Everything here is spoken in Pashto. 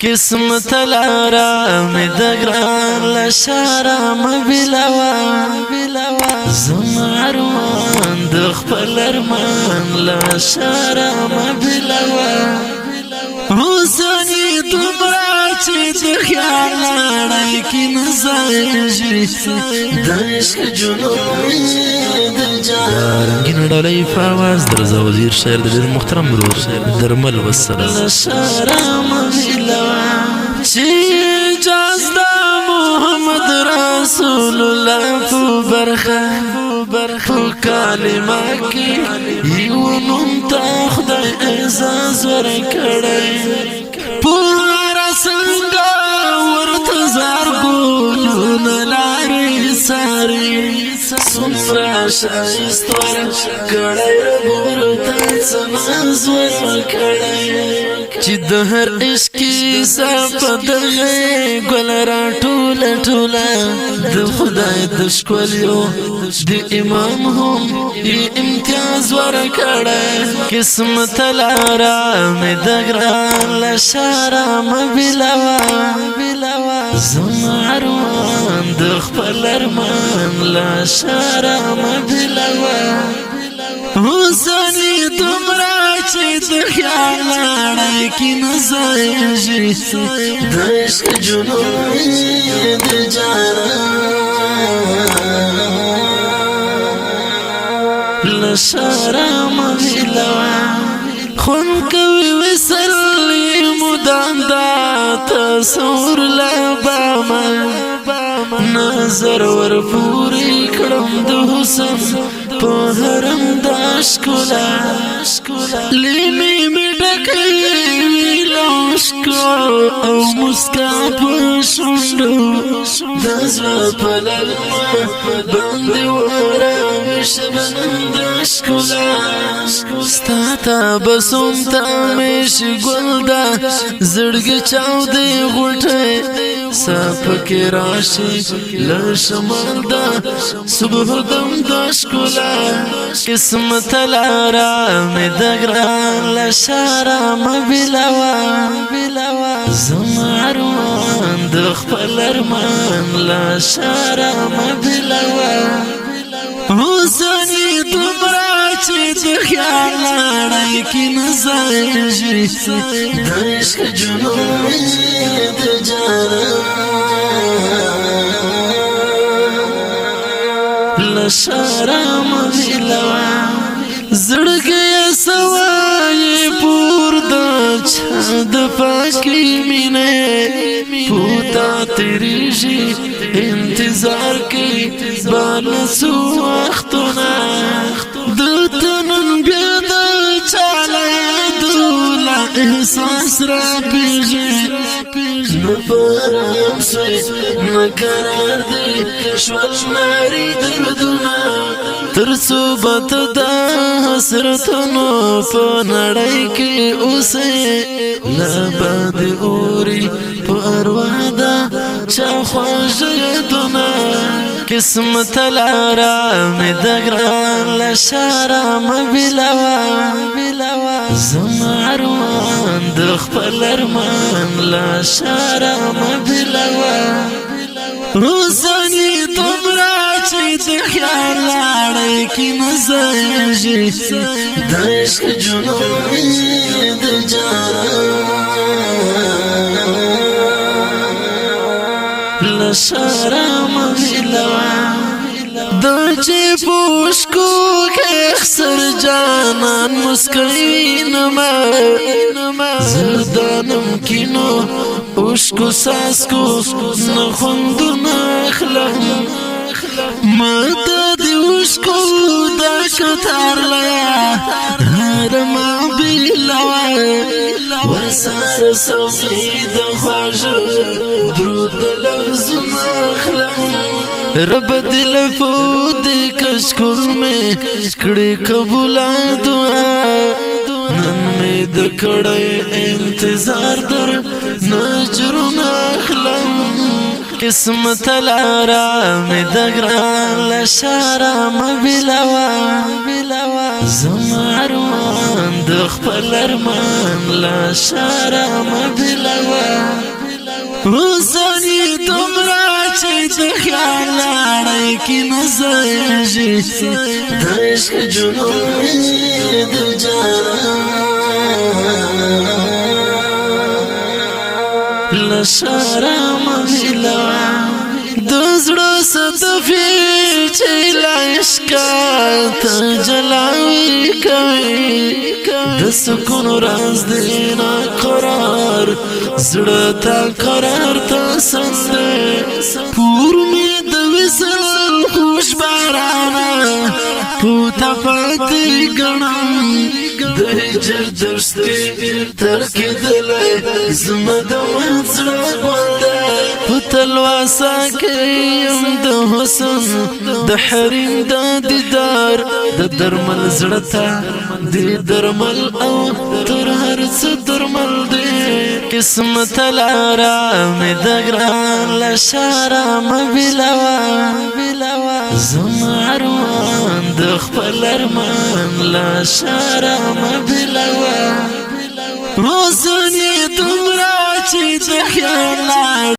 قسمت لارا می دگران لشارا مبلوا زماروان دخپل ارمان لشارا مبلوا حسنی دمرا چی دخیار لڑای کی نزایجی دعشق جنوبی رنگین ڈالی فاواز در زوزیر شاعر در محترم برور درمل والسلام لشارا مبلوا چی جازدا محمد رسول الله فو برخه کلمه کی یو نوم تا خدای اعزاز ورکړی پور څنګه ورته زارګولونه لارې ساري څومره ښایست ورکړی ورته څه ورکړی چې د هر عشق کیسه په دغه ګل راټوله د خدای د ښکلیو د امام هم امتیاز ورکړی قسمت لاره مې د ګران له ښاره مبلوه زما اروان د خپل ارمان له ښاره مبلوه حسنی دومره چې د خیال لړۍ کې نزایږي د عشق جنون د جانان له ښاره مبلوه خون کوي وصل مدام دا تصور له بامه نظر ور پوری کړم د حسن په حرم د ښکلا لینې مې ډکې وي له عشقو او مسکا په شونډو د زړه په للمه باندې وراوي شبنم د ښکلا ستا تبسم ته مې شګل ده زړګي چاودې غوټۍ سپکې راشي له شمال ده صبح دم د ښکلا قسمت لاره مې د ګران له ښاره مبلوه زما اروان د خپل ارمان له ښاره مبلوه حسنی دومره چې د خیال لړۍ کې نزایږي د عشق جنون د جانان له ښاره مبلوه زړګی سوای پور د چا د پاکي مینې پوتا تیریږي انتظار کوي بانسو وختونه دلته نن بیا د چاله دوله احساس را پیږي نه پرم سوی نه قرار دی شول ناري دردونه تر صوبت د حسرتونو په نړۍ کې اوسې له باد اوري په اروا ده چا خواږه یادونه قسمت لاره مې د ګران له ښاره مبلوه زما اروان د خپل ارمان له ښاره مبلوه حسنی دومره چې د خیال لړۍ کې نزایږي د عشق جنون د جانان له ښاره مبلوه د چې پوشکو کې اخسر جانان مسکوي نما زردانم کینو اوشکو ساسکو نخوندو نخلم ماتا دی اوشکو دا کتار لیا هرما بیلوا ورسار سوزی دا خواجو درود لفظ نخلم رب دل فود کشکر میں کڑی قبولا دعا نن میں دکڑے انتظار در نجر نخلم قسمت لاره مې د ګران له ښاره مبلوه زما اروان د خپل ارمان له ښاره مبلوه حسنی دومره چې د خیال لړۍ کې نه ځایږي د عشق جنون د جانان له شاره مه هیلوه د زړه صدفې چې له عشقه ته جلاوې کوي د سکون راز دی ناقرار زړه ته قرار ته سندې پور مې د وصل خوش بارانه پوته پاتې ګڼم د هجر درستې ترکېدلی زما د زړه ګوندې په تلواسه کې یم د حسن د حریم د دیدار د درمل زړه ته دی درمل او تر هر څه درمل دی قسمت لاره مې د ګران له شاره مه بېلوه زما ارمان د خپل ارمان له شاره مه بېلوه حسن یې دومره چې د خیال